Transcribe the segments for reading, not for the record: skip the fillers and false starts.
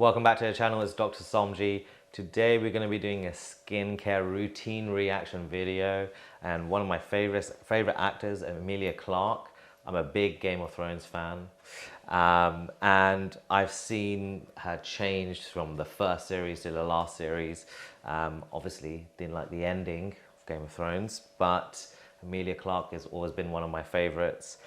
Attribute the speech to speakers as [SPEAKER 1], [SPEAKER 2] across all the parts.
[SPEAKER 1] Welcome back to the channel, it's Dr. Somji. Today we're going to be doing a skincare routine reaction video, and one of my favorite actors, Emilia Clarke. I'm a big Game of Thrones fan, and I've seen her change from the first series to the last series. Obviously didn't like the ending of Game of Thrones, but Emilia Clarke has always been one of my favorites.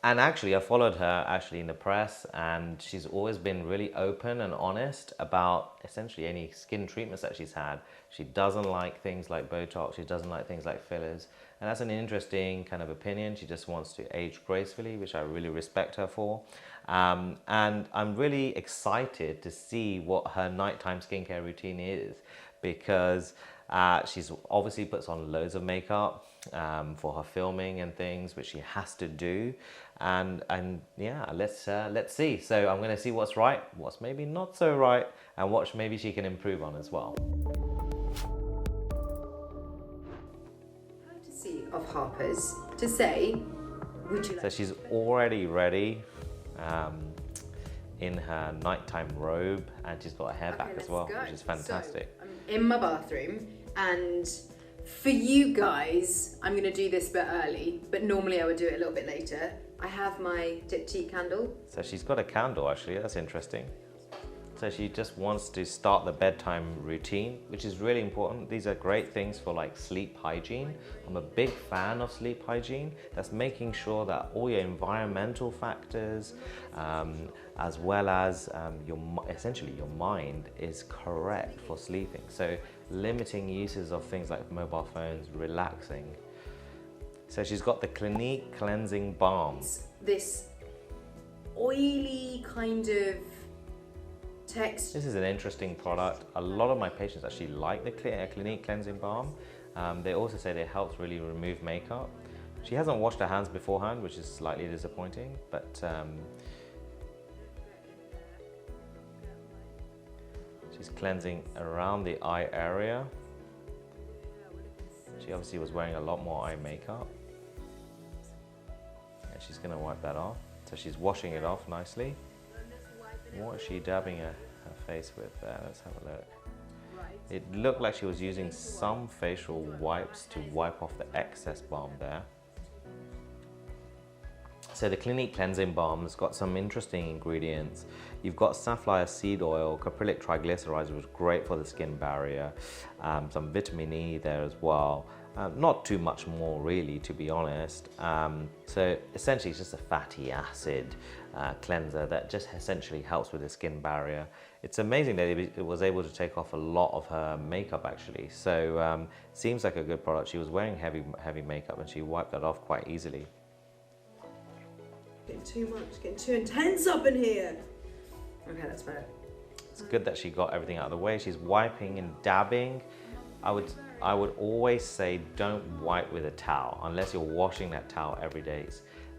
[SPEAKER 1] And actually I followed her in the press, and she's always been really open and honest about essentially any skin treatments that she's had. She doesn't like things like Botox, she doesn't like things like fillers, and that's an interesting kind of opinion. She just wants to age gracefully, which I really respect her for. And I'm really excited to see what her nighttime skincare routine is, because she's obviously puts on loads of makeup for her filming and things, which she has to do, and yeah, let's see. So I'm going to see what's right, what's maybe not so right, and what maybe she can improve on as well.
[SPEAKER 2] Courtesy of Harper's to say, would you like...
[SPEAKER 1] So she's already ready in her nighttime robe, and she's got a hair back as well, which is fantastic.
[SPEAKER 2] So, I'm in my bathroom, and for you guys, I'm going to do this a bit early, but normally I would do it a little bit later. I have my diptyque candle.
[SPEAKER 1] So she's got a candle actually, that's interesting. So she just wants to start the bedtime routine, which is really important. These are great things for like sleep hygiene. I'm a big fan of sleep hygiene. That's making sure that all your environmental factors, as well as essentially your mind is correct for sleeping. So limiting uses of things like mobile phones, relaxing. So she's got the Clinique Cleansing Balm.
[SPEAKER 2] This oily kind of texture.
[SPEAKER 1] This is an interesting product. A lot of my patients actually like the Clinique Cleansing Balm. They also say that it helps really remove makeup. She hasn't washed her hands beforehand, which is slightly disappointing, but she's cleansing around the eye area. She obviously was wearing a lot more eye makeup. And she's going to wipe that off. So she's washing it off nicely. What is she dabbing her face with there? Let's have a look. It looked like she was using some facial wipes to wipe off the excess balm there. So the Clinique Cleansing Balm has got some interesting ingredients. You've got safflower seed oil, caprylic triglycerides, which is great for the skin barrier, some vitamin E there as well. Not too much more really, to be honest. So essentially it's just a fatty acid cleanser that just essentially helps with the skin barrier. It's amazing that it was able to take off a lot of her makeup actually. So seems like a good product. She was wearing heavy makeup and she wiped that off quite easily.
[SPEAKER 2] Getting too much, getting too intense up in here. Okay, that's better.
[SPEAKER 1] It's good that she got everything out of the way. She's wiping and dabbing. I would always say don't wipe with a towel unless you're washing that towel every day.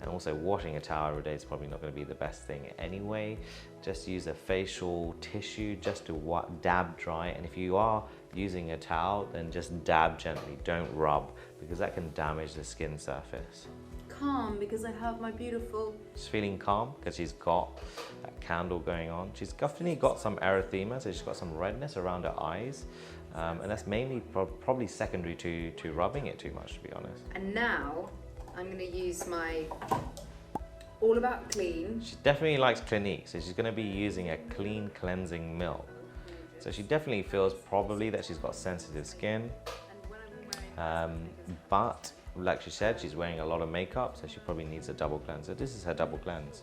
[SPEAKER 1] And also washing a towel every day is probably not going to be the best thing anyway. Just use a facial tissue just to dab dry. And if you are using a towel, then just dab gently, don't rub, because that can damage the skin surface.
[SPEAKER 2] Calm, because I have my beautiful...
[SPEAKER 1] She's feeling calm because she's got that candle going on. She's definitely got some erythema, so she's got some redness around her eyes. And that's mainly probably secondary to rubbing it too much, to be honest.
[SPEAKER 2] And now I'm going to use my All About Clean.
[SPEAKER 1] She definitely likes Clinique, so she's going to be using a clean cleansing milk. So she definitely feels probably that she's got sensitive skin. But like she said, she's wearing a lot of makeup, so she probably needs a double cleanse. So this is her double cleanse.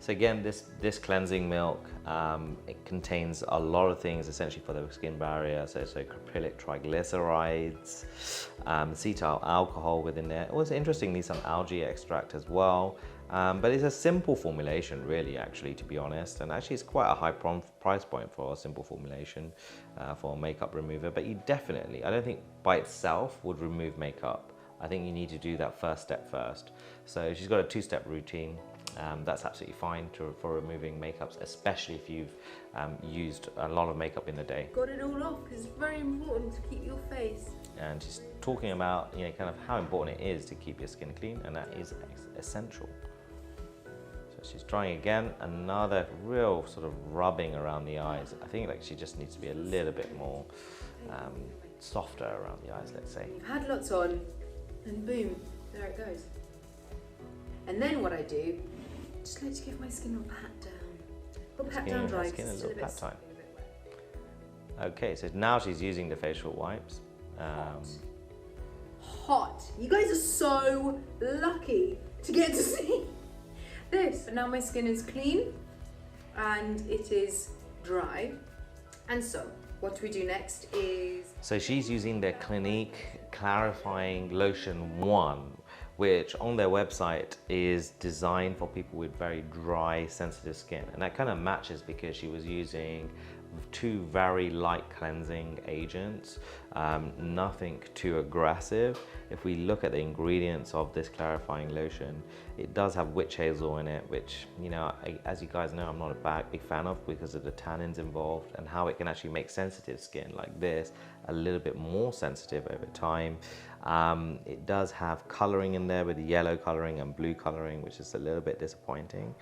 [SPEAKER 1] So again, this cleansing milk, it contains a lot of things essentially for the skin barrier. So caprylic triglycerides, cetyl alcohol within there. Also interestingly, some algae extract as well. But it's a simple formulation really, actually, to be honest. And actually it's quite a high price point for a simple formulation for a makeup remover. But you definitely, I don't think by itself would remove makeup. I think you need to do that first step first. So she's got a two-step routine. That's absolutely fine for removing makeups, especially if you've used a lot of makeup in the day.
[SPEAKER 2] Got it all off because it's very important to keep your face.
[SPEAKER 1] And she's talking about, you know, kind of how important it is to keep your skin clean, and that is essential. So she's trying again, another real sort of rubbing around the eyes. I think like she just needs to be a little bit more softer around the eyes, let's say.
[SPEAKER 2] You've had lots on, and boom, there it goes. And then what I do, just like to give my skin a pat down. Or pat down dry,
[SPEAKER 1] skin a little pat time.
[SPEAKER 2] wet.
[SPEAKER 1] Okay, so now she's using the facial wipes.
[SPEAKER 2] Hot. You guys are so lucky to get to see this. But now my skin is clean and it is dry. And so what we do next is...
[SPEAKER 1] So she's using the Clinique Clarifying Lotion 1, which on their website is designed for people with very dry, sensitive skin. And that kind of matches because she was using two very light cleansing agents, nothing too aggressive. If we look at the ingredients of this clarifying lotion, it does have witch hazel in it, which, you know, as you guys know, I'm not a big fan of because of the tannins involved and how it can actually make sensitive skin like this a little bit more sensitive over time. It does have coloring in there with yellow coloring and blue coloring, which is a little bit disappointing.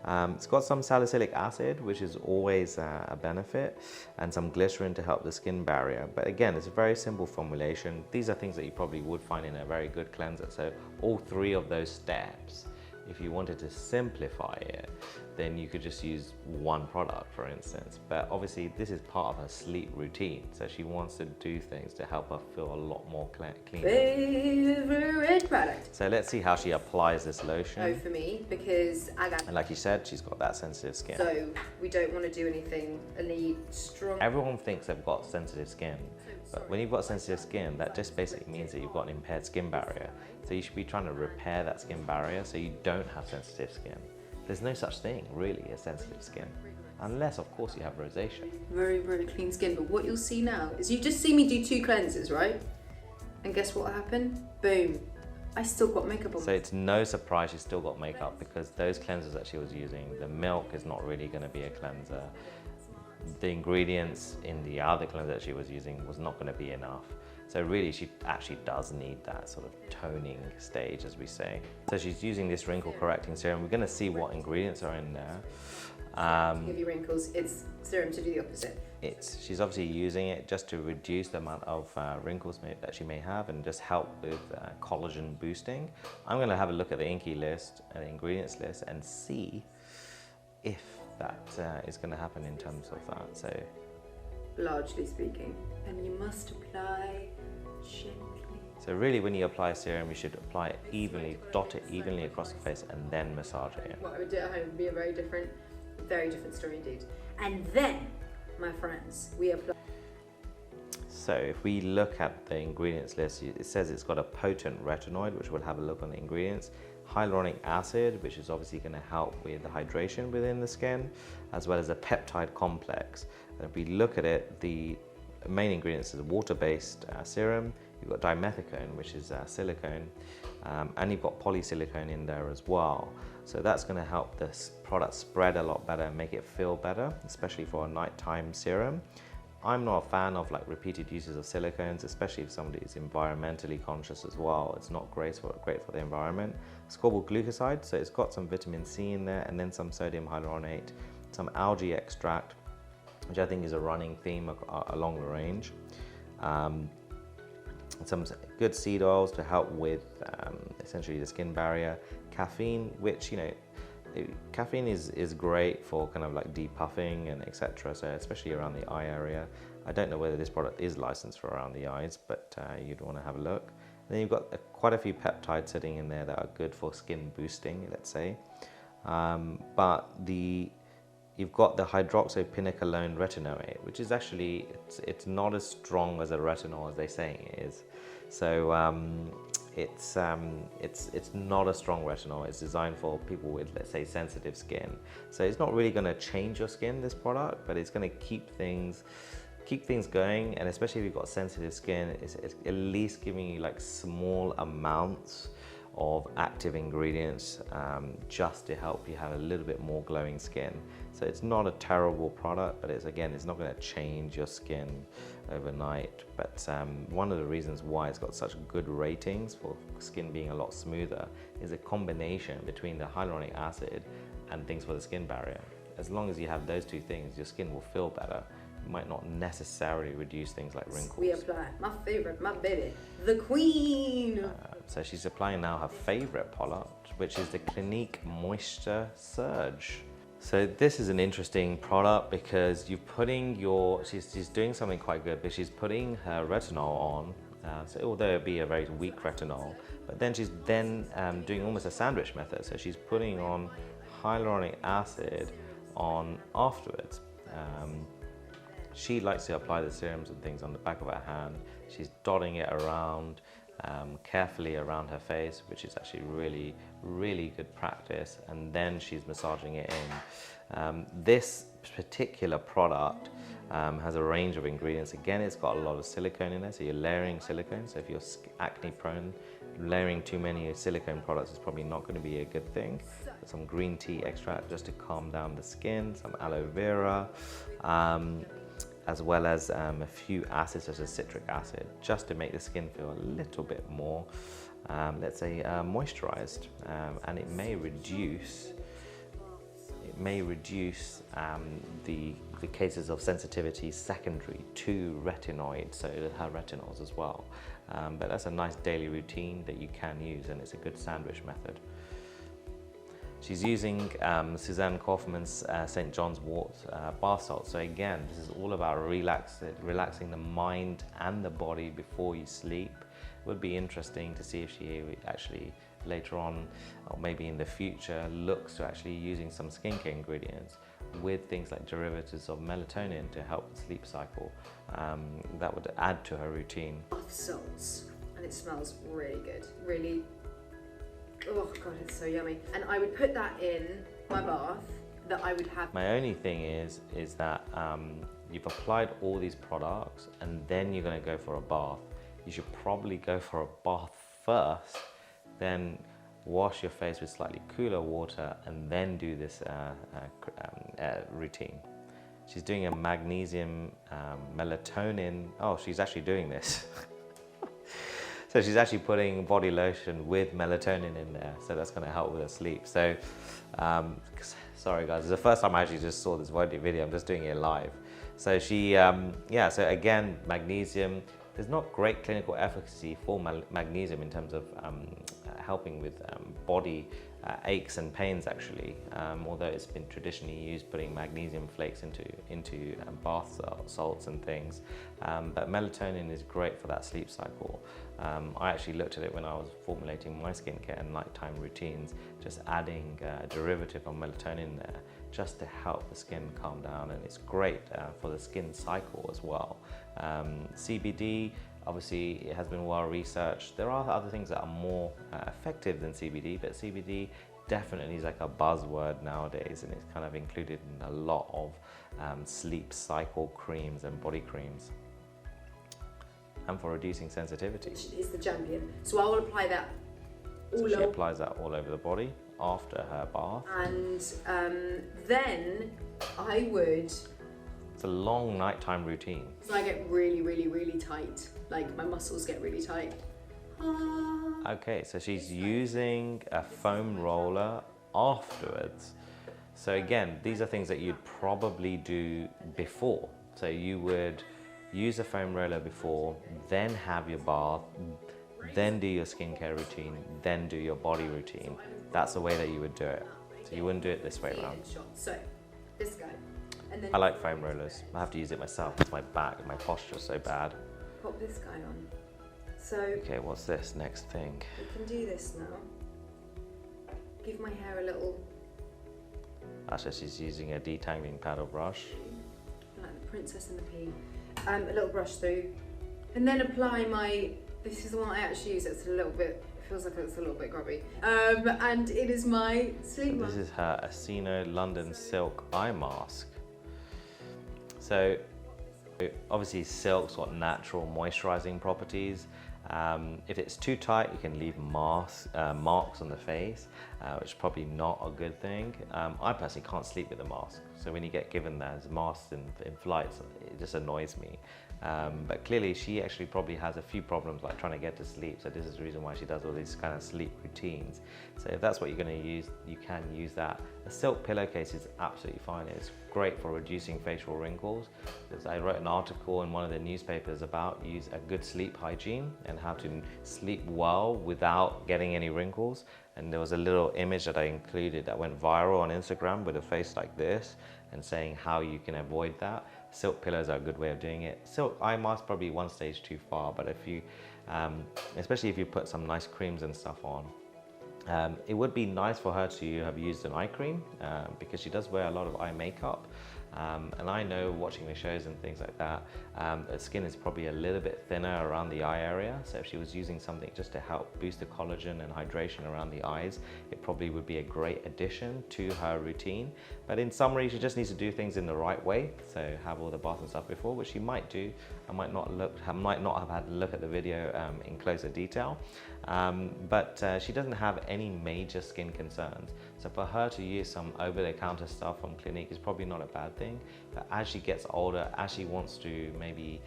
[SPEAKER 1] It's got some salicylic acid, which is always a benefit, and some glycerin to help the skin barrier. But again, it's a very simple formulation. These are things that you probably would find in a very good cleanser. So all three of those steps, if you wanted to simplify it, then you could just use one product, for instance. But obviously this is part of her sleep routine, so she wants to do things to help her feel a lot more clean.
[SPEAKER 2] Favorite product.
[SPEAKER 1] So let's see how she applies this lotion.
[SPEAKER 2] Oh, for me, because I got...
[SPEAKER 1] And like you said, she's got that sensitive skin.
[SPEAKER 2] So we don't want to do anything strong.
[SPEAKER 1] Everyone thinks they've got sensitive skin, but when you've got sensitive skin, that just basically means that you've got an impaired skin barrier. So you should be trying to repair that skin barrier so you don't have sensitive skin. There's no such thing, really, as sensitive skin. Unless, of course, you have rosacea.
[SPEAKER 2] Very, very clean skin. But what you'll see now is you just see me do 2 cleansers, right? And guess what happened? Boom. I still got makeup on.
[SPEAKER 1] So it's no surprise she's still got makeup because those cleansers that she was using, the milk is not really going to be a cleanser. The ingredients in the other cleanser that she was using was not going to be enough. So really, she actually does need that sort of toning stage, as we say. So she's using this wrinkle correcting serum. We're going to see what ingredients are in there.
[SPEAKER 2] To give you wrinkles, it's serum to do the opposite.
[SPEAKER 1] She's obviously using it just to reduce the amount of wrinkles that she may have and just help with collagen boosting. I'm going to have a look at the Inky list and the ingredients list and see if that is going to happen in terms of that. So,
[SPEAKER 2] largely speaking, and you must apply gently.
[SPEAKER 1] So really, when you apply serum, you should apply it evenly, dot it evenly across the face, and then massage it in.
[SPEAKER 2] What I would do at home would be a very different story indeed. And then, my friends, we apply.
[SPEAKER 1] So if we look at the ingredients list, it says it's got a potent retinoid, which we'll have a look on the ingredients. Hyaluronic acid, which is obviously going to help with the hydration within the skin, as well as a peptide complex. And if we look at it, the main ingredients is a water-based serum. You've got dimethicone, which is silicone, and you've got polysilicone in there as well. So that's going to help this product spread a lot better and make it feel better, especially for a nighttime serum. I'm not a fan of like repeated uses of silicones, especially if somebody is environmentally conscious as well. It's not great for the environment. Ascorbyl glucoside, so it's got some vitamin C in there, and then some sodium hyaluronate, some algae extract, which I think is a running theme along the range. Some good seed oils to help with essentially the skin barrier. Caffeine, which, you know, caffeine is great for kind of like depuffing and etc. So especially around the eye area. I don't know whether this product is licensed for around the eyes, but you'd want to have a look. And then you've got quite a few peptides sitting in there that are good for skin boosting, let's say. You've got the hydroxypinocolone retinoate, which is actually, it's not as strong as a retinol as they say it is. So it's not a strong retinol. It's designed for people with, let's say, sensitive skin. So it's not really going to change your skin, this product, but it's going to keep things going. And especially if you've got sensitive skin, it's at least giving you like small amounts of active ingredients just to help you have a little bit more glowing skin. So it's not a terrible product, but it's not going to change your skin overnight. But one of the reasons why it's got such good ratings for skin being a lot smoother is a combination between the hyaluronic acid and things for the skin barrier. As long as you have those two things, your skin will feel better. It might not necessarily reduce things like wrinkles.
[SPEAKER 2] We apply my favorite, my baby, the queen.
[SPEAKER 1] So she's applying now her favorite product, which is the Clinique Moisture Surge. So this is an interesting product because you're putting she's doing something quite good, but she's putting her retinol on. So although it be a very weak retinol, but then she's doing almost a sandwich method. So she's putting on hyaluronic acid on afterwards. She likes to apply the serums and things on the back of her hand. She's dotting it around carefully around her face, which is actually really, really good practice. And then she's massaging it in. This particular product has a range of ingredients. Again, it's got a lot of silicone in there, so you're layering silicone. So if you're acne prone, layering too many silicone products is probably not going to be a good thing. Some green tea extract just to calm down the skin, some aloe vera, as well as a few acids such as citric acid, just to make the skin feel a little bit more, let's say, moisturized, and it may reduce the cases of sensitivity secondary to retinoids, so her retinols as well. But that's a nice daily routine that you can use, and it's a good sandwich method. She's using Suzanne Kaufmann's St. John's Wort bath salt. So again, this is all about relaxing the mind and the body before you sleep. It would be interesting to see if she actually later on, or maybe in the future, looks to actually using some skincare ingredients with things like derivatives of melatonin to help the sleep cycle. That would add to her routine.
[SPEAKER 2] Bath salts, and it smells really good. Really. Oh God, it's so yummy. And I would put that in my bath that I would have.
[SPEAKER 1] My only thing is that you've applied all these products and then you're going to go for a bath. You should probably go for a bath first, then wash your face with slightly cooler water and then do this routine. She's doing a magnesium melatonin. Oh, she's actually doing this. So she's actually putting body lotion with melatonin in there, so that's going to help with her sleep. So, sorry guys, it's the first time I actually just saw this video. I'm just doing it live. So she, so again, magnesium. There's not great clinical efficacy for magnesium in terms of helping with body aches and pains actually, although it's been traditionally used putting magnesium flakes into bath salts and things. But melatonin is great for that sleep cycle. I actually looked at it when I was formulating my skincare and nighttime routines, just adding a derivative of melatonin there just to help the skin calm down, and it's great for the skin cycle as well. CBD, obviously it has been well researched. There are other things that are more effective than CBD, but CBD definitely is like a buzzword nowadays, and it's kind of included in a lot of sleep cycle creams and body creams, and for reducing sensitivity.
[SPEAKER 2] It's the champion. So I will apply that
[SPEAKER 1] all over. So she applies that all over the body after her bath.
[SPEAKER 2] And then I would...
[SPEAKER 1] It's a long nighttime routine.
[SPEAKER 2] So I get really, really, really tight. Like my muscles get really tight.
[SPEAKER 1] Okay, so she's using a foam roller afterwards. So again, these are things that you'd probably do before. So you would use a foam roller before, then have your bath, then do your skincare routine, then do your body routine. That's the way that you would do it. So you wouldn't do it this way around.
[SPEAKER 2] So this guy. And then
[SPEAKER 1] I like foam rollers. I have to use it myself because my back and my posture is so bad.
[SPEAKER 2] Pop this guy on. So
[SPEAKER 1] okay, what's this next thing?
[SPEAKER 2] We can do this now. Give my hair a little.
[SPEAKER 1] Actually, she's using a detangling paddle brush.
[SPEAKER 2] Like the Princess and the Pea. A little brush through, and then apply my. This is the one I actually use. It's a little bit. It feels like it's a little bit grubby. And it is my sleep mask.
[SPEAKER 1] This is her Asino London Silk Eye Mask. So obviously silk's got natural moisturizing properties. If it's too tight, you can leave marks on the face. which is probably not a good thing. I personally can't sleep with a mask, so when you get given those masks in flights, it just annoys me. But clearly she actually probably has a few problems like trying to get to sleep, so this is the reason why she does all these kind of sleep routines. So if that's what you're going to use, you can use that. A silk pillowcase is absolutely fine. It's great for reducing facial wrinkles. Because I wrote an article in one of the newspapers about use a good sleep hygiene and how to sleep well without getting any wrinkles. And there was a little image that I included that went viral on Instagram with a face like this and saying how you can avoid that. Silk pillows are a good way of doing it. Silk eye mask probably one stage too far, but if you, especially if you put some nice creams and stuff on, it would be nice for her to have used an eye cream because she does wear a lot of eye makeup. And I know watching the shows and things like that, her skin is probably a little bit thinner around the eye area. So if she was using something just to help boost the collagen and hydration around the eyes, it probably would be a great addition to her routine. But in summary, she just needs to do things in the right way. So have all the bath and stuff before, which she might do. I might not have had a look at the video in closer detail. But she doesn't have any major skin concerns. So for her to use some over-the-counter stuff from Clinique is probably not a bad thing. But as she gets older, as she wants to maybe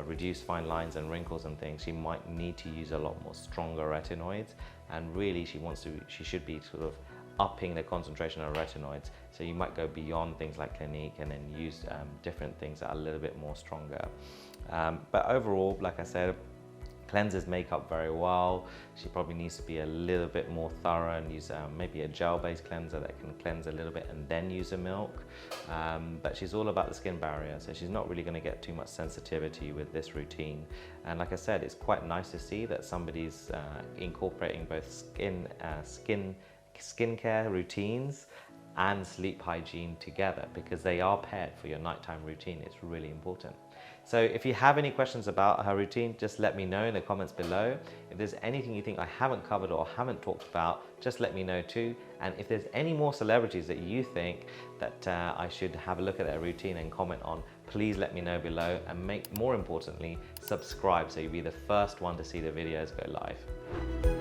[SPEAKER 1] reduce fine lines and wrinkles and things, she might need to use a lot more stronger retinoids. And really, she should be sort of upping the concentration of retinoids. So you might go beyond things like Clinique and then use different things that are a little bit more stronger. But overall, like I said, cleanses makeup very well. She probably needs to be a little bit more thorough and use maybe a gel-based cleanser that can cleanse a little bit and then use a milk. But she's all about the skin barrier, so she's not really going to get too much sensitivity with this routine. And like I said, it's quite nice to see that somebody's incorporating both skincare routines and sleep hygiene together, because they are paired for your nighttime routine. It's really important. So if you have any questions about her routine, just let me know in the comments below. If there's anything you think I haven't covered or haven't talked about, just let me know too. And if there's any more celebrities that you think that I should have a look at their routine and comment on, please let me know below, and more importantly, subscribe so you'll be the first one to see the videos go live.